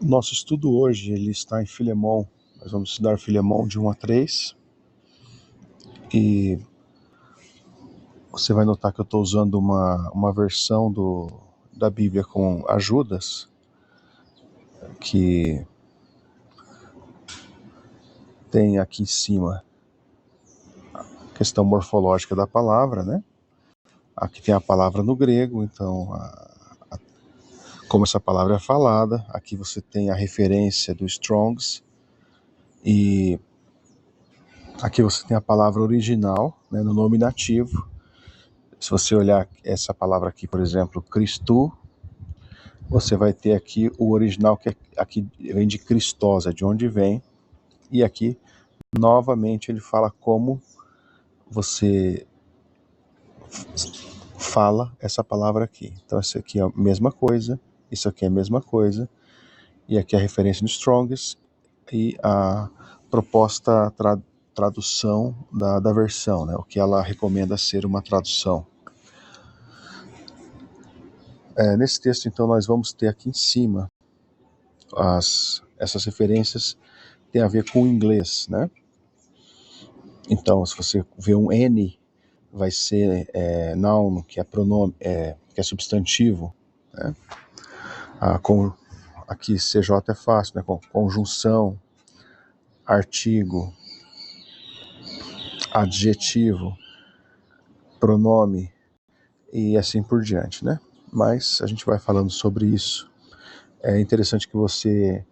Nosso estudo hoje ele está em Filemão. Nós vamos estudar Filemão de 1 a 3. E você vai notar que eu estou usando uma versão da Bíblia com ajudas, que tem aqui em cima a questão morfológica da palavra, né? Aqui tem a palavra no grego, então como essa palavra é falada. Aqui você tem a referência do Strong's, e aqui você tem a palavra original, né, no nominativo. Se você olhar essa palavra aqui, por exemplo, Cristo, você vai ter aqui o original, que aqui vem de Christos, é de onde vem. E aqui, novamente, ele fala como você fala essa palavra aqui. Então, isso aqui é a mesma coisa, isso aqui é a mesma coisa, e aqui é a referência no Strong's e a proposta tradução da versão, né, o que ela recomenda ser uma tradução. Nesse texto, então, nós vamos ter aqui em cima essas referências têm a ver com o inglês, né? Então, se você vê um N, vai ser noun, que é pronome, que é substantivo, né? Aqui CJ é fácil, né? Conjunção, artigo, adjetivo, pronome e assim por diante, né? Mas a gente vai falando sobre isso. É interessante que você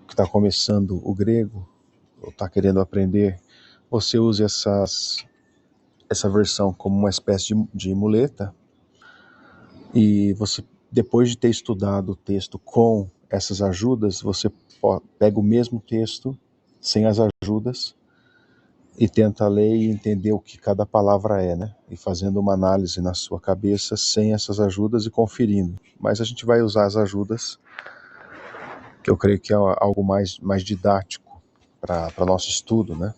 que está começando o grego, ou está querendo aprender, você use essa versão como uma espécie de muleta, e você, depois de ter estudado o texto com essas ajudas, você pega o mesmo texto sem as ajudas e tenta ler e entender o que cada palavra é, né? E fazendo uma análise na sua cabeça sem essas ajudas e conferindo. Mas a gente vai usar as ajudas, que eu creio que é algo mais didático para nosso estudo, né?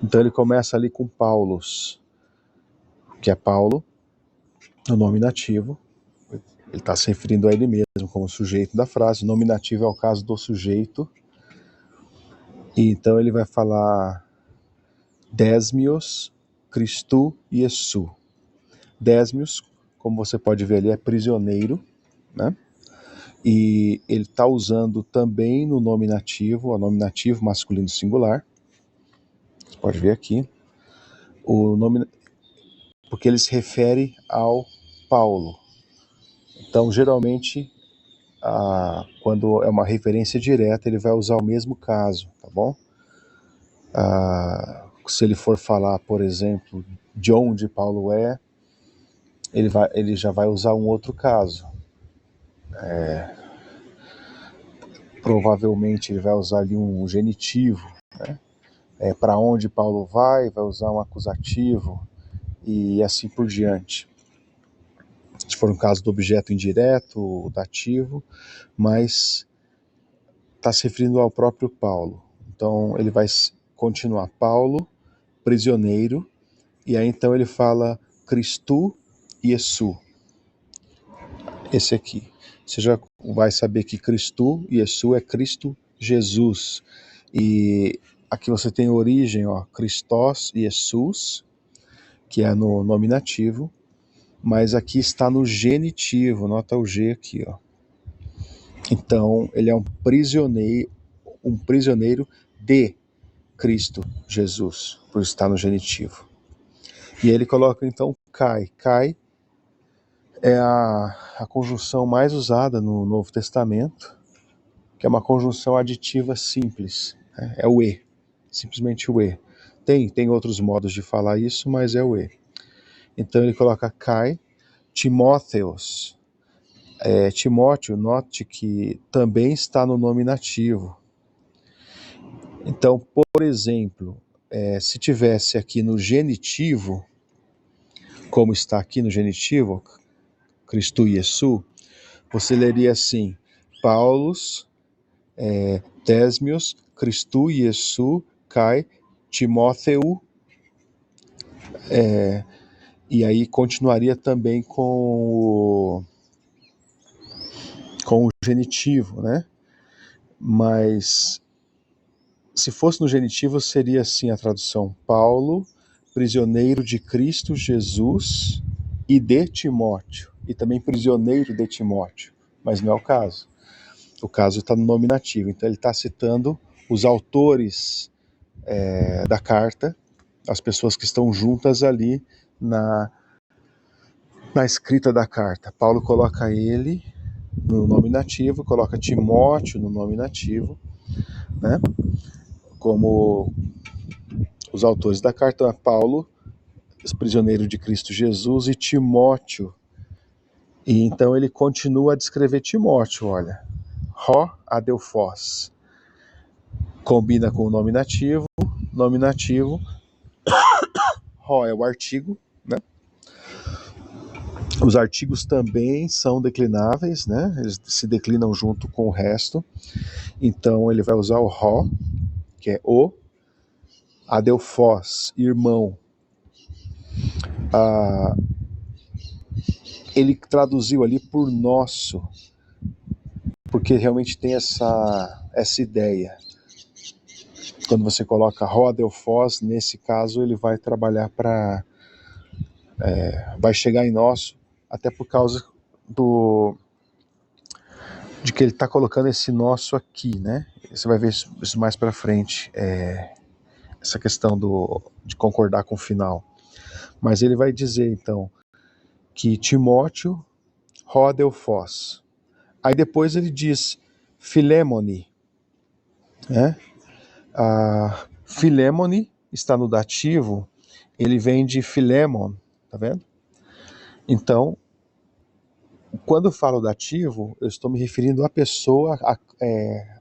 Então ele começa ali com Paulos, que é Paulo, no nominativo. Ele está se referindo a ele mesmo como sujeito da frase. O nominativo é o caso do sujeito. E então ele vai falar Desmios, Christou e Iesu. Desmios, como você pode ver ali, é prisioneiro, né? E ele está usando também no nominativo, o nominativo masculino singular. Você pode ver aqui. Porque ele se refere ao Paulo. Então, geralmente, quando é uma referência direta, ele vai usar o mesmo caso, tá bom? Se ele for falar, por exemplo, de onde Paulo é, ele já vai usar um outro caso. Provavelmente ele vai usar ali um genitivo, né? Para onde Paulo vai usar um acusativo e assim por diante. Se for um caso do objeto indireto, o dativo, mas está se referindo ao próprio Paulo. Então ele vai continuar Paulo, prisioneiro, e aí então ele fala Christou e Iesu. Esse aqui. Você já vai saber que Christou e Iesu é Cristo Jesus. E aqui você tem a origem, ó, Christos e Jesus, que é no nominativo, mas aqui está no genitivo, nota o G aqui, ó. Então, ele é um prisioneiro de Cristo Jesus, por estar no genitivo. E ele coloca então Kai. Kai é a conjunção mais usada no Novo Testamento, que é uma conjunção aditiva simples, né? É o E, simplesmente o E. Tem outros modos de falar isso, mas é o E. Então ele coloca Kai, Timóteos. Timóteo, note que também está no nominativo. Então, por exemplo, se tivesse aqui no genitivo, como está aqui no genitivo, Christou e Iesu, você leria assim, Paulos, Desmios, Christou e Iesu, Kai, Timóteo, e aí continuaria também com com o genitivo, né? Mas se fosse no genitivo seria assim a tradução: Paulo, prisioneiro de Cristo Jesus e de Timóteo, e também prisioneiro de Timóteo, mas não é o caso. O caso está no nominativo, então ele está citando os autores da carta, as pessoas que estão juntas ali na escrita da carta. Paulo coloca ele no nominativo, coloca Timóteo no nominativo, né? Como os autores da carta, Paulo, prisioneiro de Cristo Jesus, e Timóteo. E então ele continua a descrever Timóteo, olha, Ró adelphos, combina com o nominativo, Ró é o artigo, né? Os artigos também são declináveis, né? Eles se declinam junto com o resto. Então ele vai usar o Ró, que é o, adelphos, irmão. Ele traduziu ali por nosso, porque realmente tem essa ideia. Quando você coloca Ró adelphos, nesse caso ele vai trabalhar para vai chegar em nosso, até por causa de que ele está colocando esse nosso aqui, né? Você vai ver isso mais para frente, essa questão de concordar com o final. Mas ele vai dizer então que Timóteo, Ró adelphos. Aí depois ele diz Filémone, né? Filémone está no dativo, ele vem de Filémon, tá vendo? Então, quando eu falo dativo, eu estou me referindo à pessoa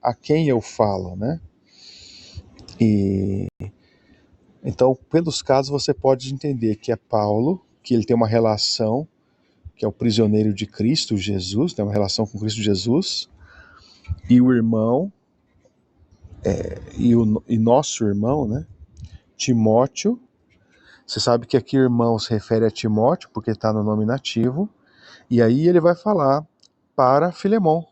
a quem eu falo, né? E então, pelos casos, você pode entender que é Paulo, que ele tem uma relação, que é o prisioneiro de Cristo Jesus, tem uma relação com Cristo Jesus, e o irmão, e nosso irmão, né? Timóteo. Você sabe que aqui irmão se refere a Timóteo, porque está no nominativo, e aí ele vai falar para Filemon,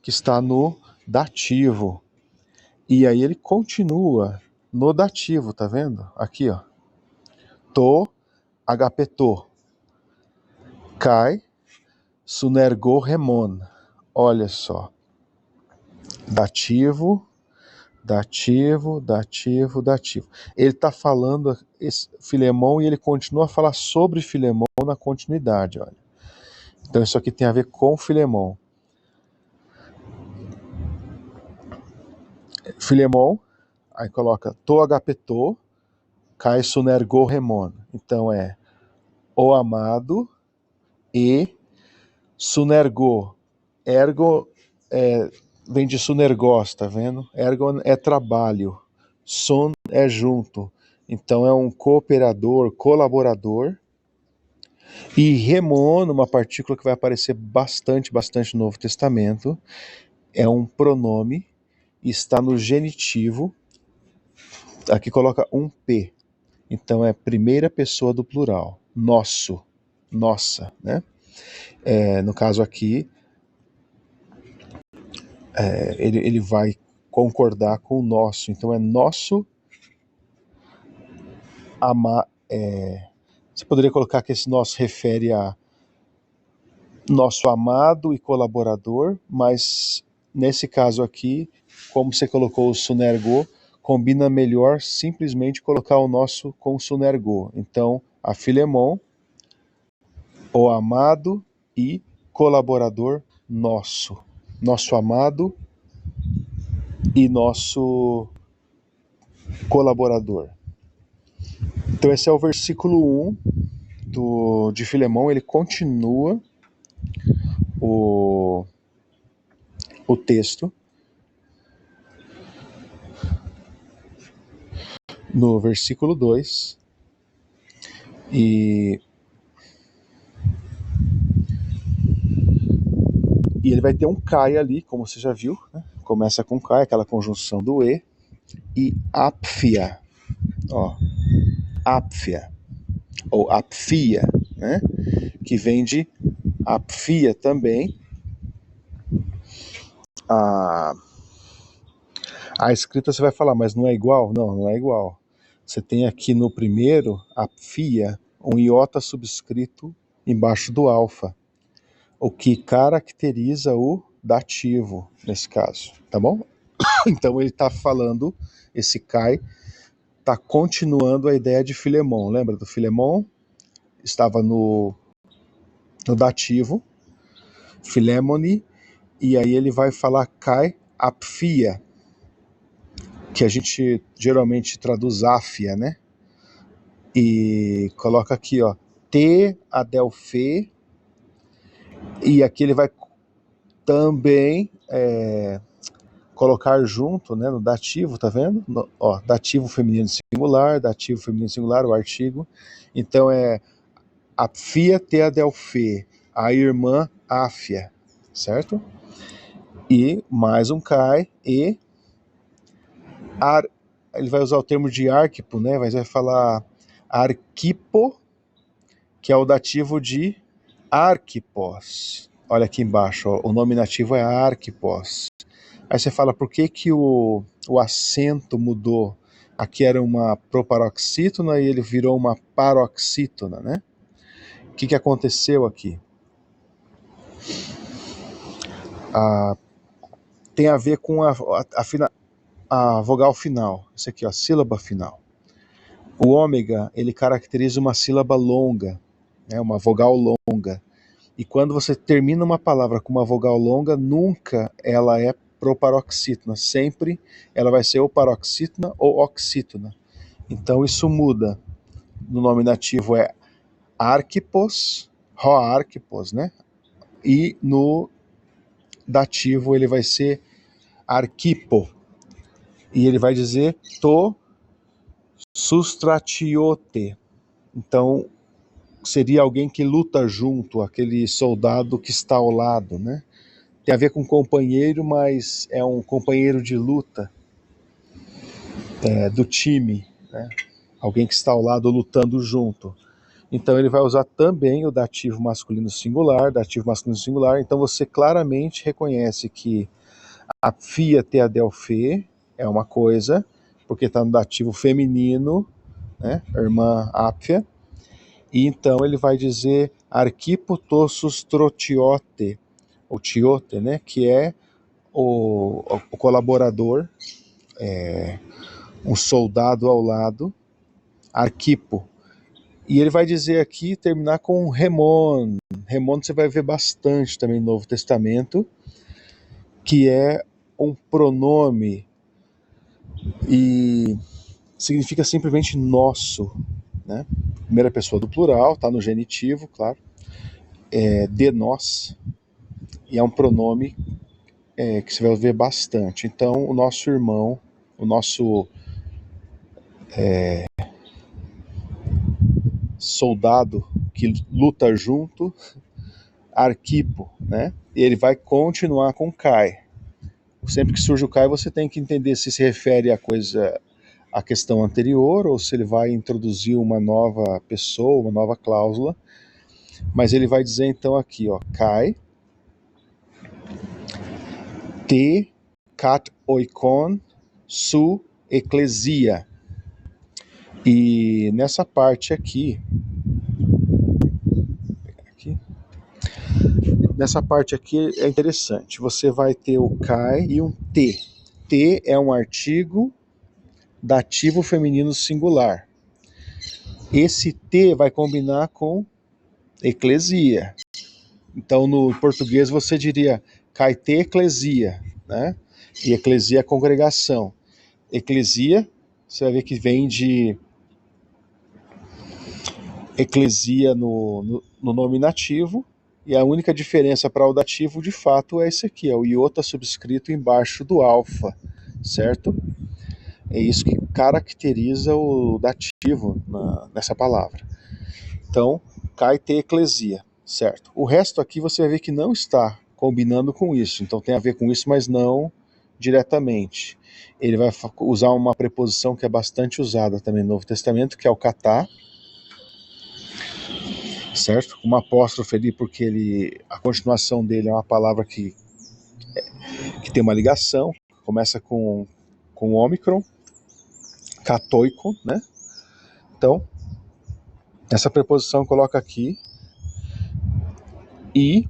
que está no dativo. E aí ele continua no dativo, tá vendo? Aqui, ó. To, agapeto. Kai, sunergo remon. Olha só. Dativo, dativo, dativo, dativo. Ele está falando Filemon e ele continua a falar sobre Filemon na continuidade, olha. Então isso aqui tem a ver com Filemon. Filemon, aí coloca to agapeto, kai sunergo remon. Então é o amado e sunergo. Ergo vem de sunergos, tá vendo? Ergon é trabalho, sun é junto. Então é um cooperador, colaborador. E remon, uma partícula que vai aparecer bastante no Novo Testamento, é um pronome, está no genitivo, aqui coloca um P. Então é primeira pessoa do plural, nosso, nossa, né? No caso aqui, ele vai concordar com o nosso, então é nosso você poderia colocar que esse nosso refere a nosso amado e colaborador, mas nesse caso aqui, como você colocou o sunergo, combina melhor simplesmente colocar o nosso com o sunergo. Então, a Filemon, o amado e colaborador nosso. Nosso amado e nosso colaborador. Então esse é o versículo 1 de Filemão, ele continua o texto no versículo 2 e ele vai ter um kai ali, como você já viu, né? Começa com kai, aquela conjunção do e apfia, ó, apfia, ou apfia, né? Que vem de apfia também, A, a escrita você vai falar, mas não é igual? Não, não é igual. Você tem aqui no primeiro, a fia, um iota subscrito embaixo do alfa, o que caracteriza o dativo, nesse caso, tá bom? Então ele está falando, esse Kai está continuando a ideia de Filemon. Lembra do Filemon? Estava no dativo, Filemoni, e aí ele vai falar Kai apfia, que a gente geralmente traduz áfia, né? E coloca aqui, ó, T adelfe, e aqui ele vai também colocar junto, né, no dativo, tá vendo? Ó, dativo feminino singular, o artigo. Então é apfia te adelfe, a irmã áfia, certo? E mais um Kai, e ele vai usar o termo de arquipo, né? Vai falar arquipo, que é o dativo de arquipos. Olha aqui embaixo, ó, o nominativo é arquipos. Aí você fala, por que que o acento mudou? Aqui era uma proparoxítona e ele virou uma paroxítona, né? O que aconteceu aqui? Tem a ver com a vogal final. Isso aqui, ó, sílaba final. O ômega, ele caracteriza uma sílaba longa, né, uma vogal longa. E quando você termina uma palavra com uma vogal longa, nunca ela é proparoxítona. Sempre ela vai ser ou paroxítona ou oxítona. Então isso muda. No nominativo é arquipos, roarquipos, né? E no dativo ele vai ser arquipo. E ele vai dizer to sustratiote. Então seria alguém que luta junto, aquele soldado que está ao lado, né? Tem a ver com companheiro, mas é um companheiro de luta do time, né? Alguém que está ao lado lutando junto. Então ele vai usar também o dativo masculino singular, então você claramente reconhece que a fia te adelfe é uma coisa, porque está no dativo feminino, né? Irmã ápfia, e então ele vai dizer arquipo tossus trotiote, o tiote, né? Que é o colaborador, um soldado ao lado, arquipo. E ele vai dizer aqui, terminar com remon. Remon você vai ver bastante também no Novo Testamento, que é um pronome e significa simplesmente nosso, né? Primeira pessoa do plural, tá no genitivo, claro, de nós, e é um pronome que você vai ver bastante. Então, o nosso irmão, o nosso soldado que luta junto, arquipo, né? E ele vai continuar com Kai. Sempre que surge o Kai, você tem que entender se refere à questão anterior ou se ele vai introduzir uma nova pessoa, uma nova cláusula. Mas ele vai dizer então aqui, ó, Kai te kat oikon su eclesia. E nessa parte aqui, nessa parte aqui é interessante. Você vai ter o Kai e um T. T é um artigo dativo feminino singular. Esse T vai combinar com eclesia. Então, no português, você diria Kai te eclesia, né? E eclesia é congregação. Eclesia, você vai ver que vem de eclesia no nominativo, e a única diferença para o dativo, de fato, é esse aqui, é o iota subscrito embaixo do alfa, certo? É isso que caracteriza o dativo nessa palavra. Então, Kai te eclesia, certo? O resto aqui você vai ver que não está combinando com isso, então tem a ver com isso, mas não diretamente. Ele vai usar uma preposição que é bastante usada também no Novo Testamento, que é o katá, certo? Uma apóstrofe ali, porque a continuação dele é uma palavra que tem uma ligação, começa com ômicron, katoikon, né? Então, essa preposição coloca aqui, e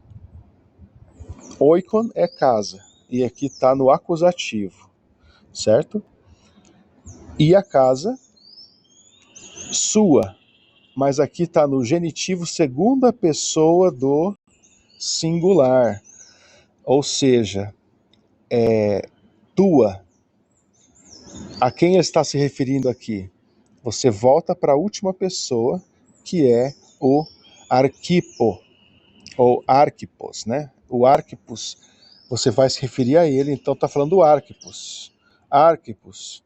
oikon é casa, e aqui está no acusativo, certo? E a casa, sua, mas aqui está no genitivo segunda pessoa do singular, ou seja, tua. A quem ele está se referindo aqui? Você volta para a última pessoa, que é o arquipo, ou arquipos, né? O arquipos, você vai se referir a ele, então está falando do arquipos. Arquipos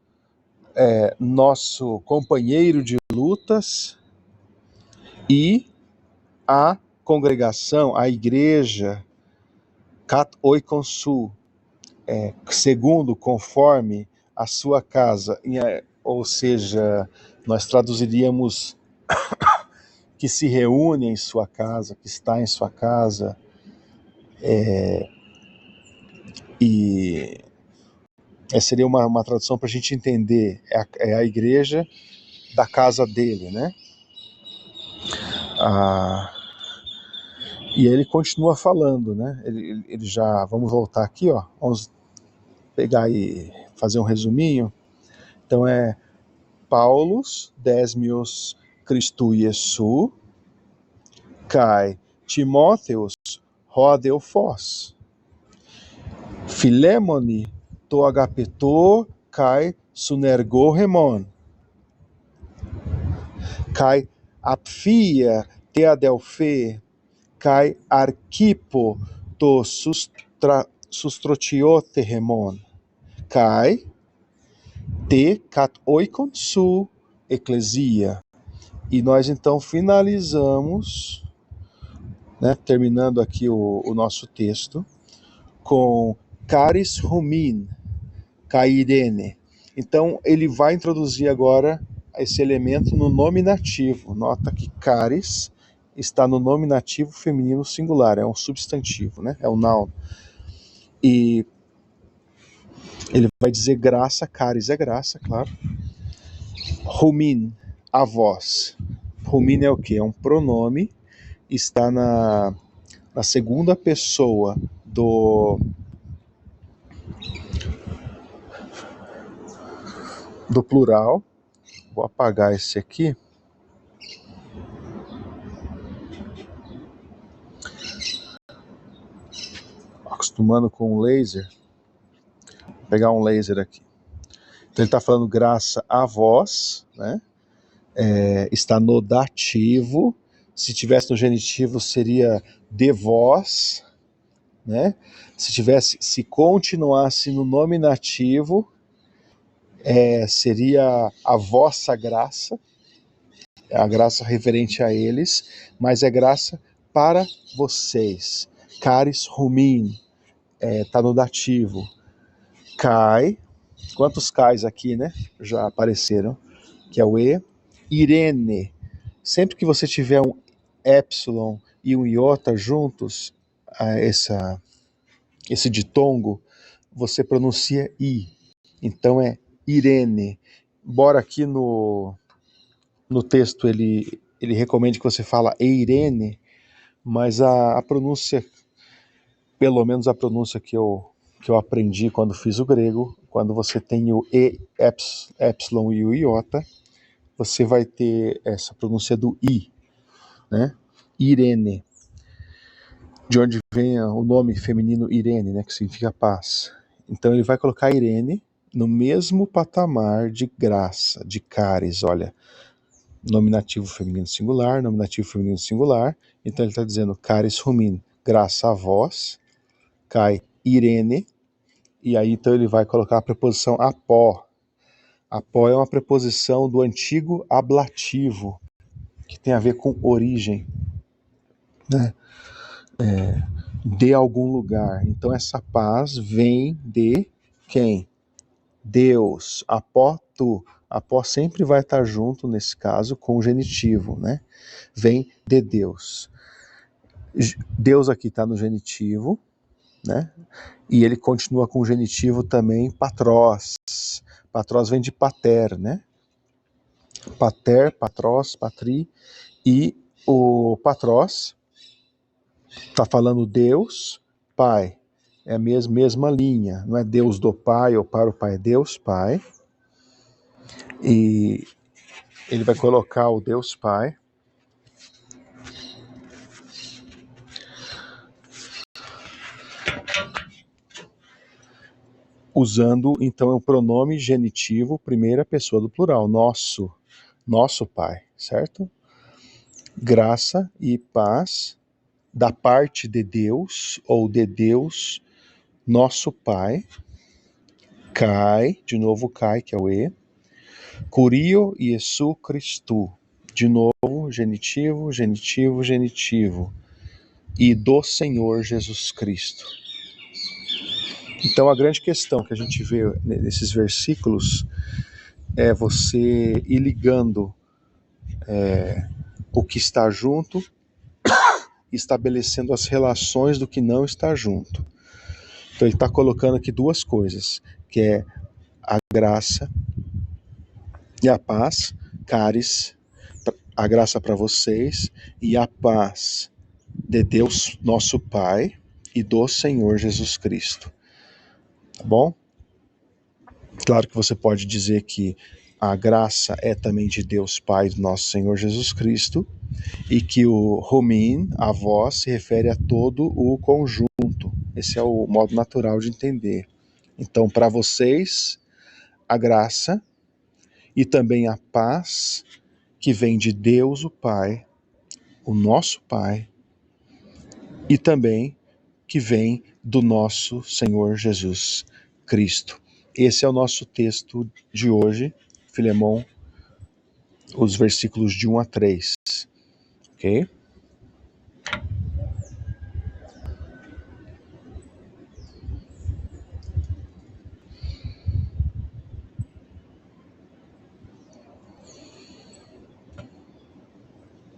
é nosso companheiro de lutas, e a congregação, a igreja, kat oikonsu, segundo, conforme a sua casa, ou seja, nós traduziríamos que se reúne em sua casa, que está em sua casa, e seria uma tradução para a gente entender, é a igreja da casa dele, né? E ele continua falando, né? Ele já, vamos voltar aqui, ó, vamos pegar e fazer um resuminho. Então é Paulus, Desmios Christu Iesu, Kai Timóteos, Rodelfos, Filemoni, to agapeto, Kai Sunergoremon, Kai Apfia, te adelfe, Kai Arquipo, to sustrotioteremon, Kai te cat oikon su eclesia. E nós então finalizamos, né, terminando aqui o nosso texto, com caris rumin, cairene. Então ele vai introduzir agora esse elemento no nominativo. Nota que caris está no nominativo feminino singular, é um substantivo, né? É um noun. E ele vai dizer graça, caris é graça, claro. Rumin, a voz. Rumin é o quê? É um pronome, está na segunda pessoa do plural. Vou apagar esse aqui. Acostumando com um laser. Vou pegar um laser aqui. Então ele está falando graça a vós, né? Está no dativo. Se tivesse no genitivo seria de vós, né? Se continuasse no nominativo, seria a vossa graça, a graça referente a eles, mas é graça para vocês. Caris rumin, tá no dativo. Kai, quantos cais aqui, né? Já apareceram, que é o E. Irene, sempre que você tiver um epsilon e um iota juntos, esse ditongo, você pronuncia I. Então é Irene. Embora aqui no texto ele recomende que você fala Eirene, mas a pronúncia, pelo menos a pronúncia que eu aprendi quando fiz o grego, quando você tem o E, epsilon e o iota, você vai ter essa pronúncia do I, né? Irene, de onde vem o nome feminino Irene, né, que significa paz. Então ele vai colocar Irene no mesmo patamar de graça, de caris, olha, nominativo feminino singular, nominativo feminino singular, então ele está dizendo caris rumin, graça a vós, cai Irene, e aí então ele vai colocar a preposição apó. Apó é uma preposição do antigo ablativo, que tem a ver com origem, né? De algum lugar. Então essa paz vem de quem? Deus. Apó tu. Apó sempre vai estar junto, nesse caso, com o genitivo, né? Vem de Deus. Deus aqui está no genitivo, né? E ele continua com o genitivo também, patros. Patros vem de pater, né? Pater, patros, patri. E o patros está falando Deus, Pai. É a mesma linha. Não é Deus do Pai ou para o Pai, é Deus Pai. E ele vai colocar o Deus Pai usando então o pronome genitivo, primeira pessoa do plural, nosso Pai, certo? Graça e paz da parte de Deus, ou de Deus, nosso Pai, Kai, de novo Kai, que é o E, Curio Iesu Christu, de novo, genitivo, genitivo, genitivo, e do Senhor Jesus Cristo. Então a grande questão que a gente vê nesses versículos é você ir ligando o que está junto, estabelecendo as relações do que não está junto. Então ele está colocando aqui duas coisas, que é a graça e a paz, caris, a graça para vocês, e a paz de Deus nosso Pai e do Senhor Jesus Cristo. Tá bom? Claro que você pode dizer que a graça é também de Deus Pai do nosso Senhor Jesus Cristo, e que o homin, a voz, se refere a todo o conjunto. Esse é o modo natural de entender. Então, para vocês, a graça e também a paz que vem de Deus o Pai, o nosso Pai, e também que vem do nosso Senhor Jesus Cristo. Esse é o nosso texto de hoje, Filemão, os versículos de 1 a 3. Ok?